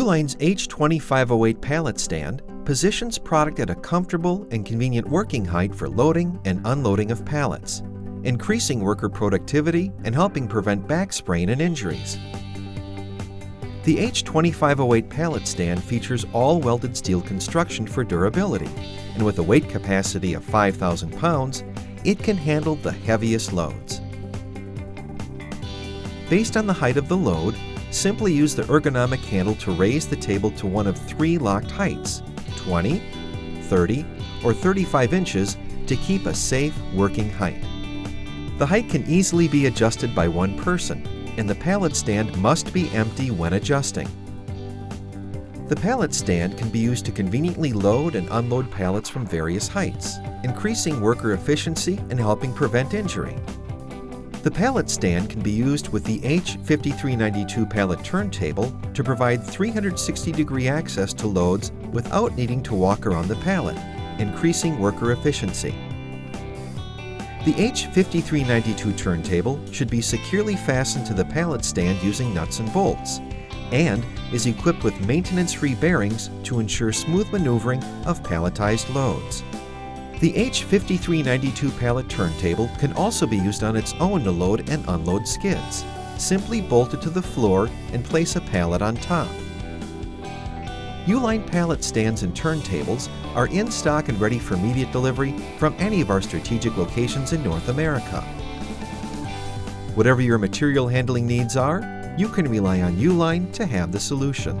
Uline's H2508 pallet stand positions product at a comfortable and convenient working height for loading and unloading of pallets, increasing worker productivity and helping prevent back sprain and injuries. The H2508 pallet stand features all-welded steel construction for durability, and with a weight capacity of 5,000 pounds, it can handle the heaviest loads. Based on the height of the load, simply use the ergonomic handle to raise the table to one of three locked heights, 20, 30, or 35 inches, to keep a safe working height. The height can easily be adjusted by one person, and the pallet stand must be empty when adjusting. The pallet stand can be used to conveniently load and unload pallets from various heights, increasing worker efficiency and helping prevent injury. The pallet stand can be used with the H5392 pallet turntable to provide 360-degree access to loads without needing to walk around the pallet, increasing worker efficiency. The H5392 turntable should be securely fastened to the pallet stand using nuts and bolts, and is equipped with maintenance-free bearings to ensure smooth maneuvering of palletized loads. The H5392 pallet turntable can also be used on its own to load and unload skids. Simply bolt it to the floor and place a pallet on top. Uline pallet stands and turntables are in stock and ready for immediate delivery from any of our strategic locations in North America. Whatever your material handling needs are, you can rely on Uline to have the solution.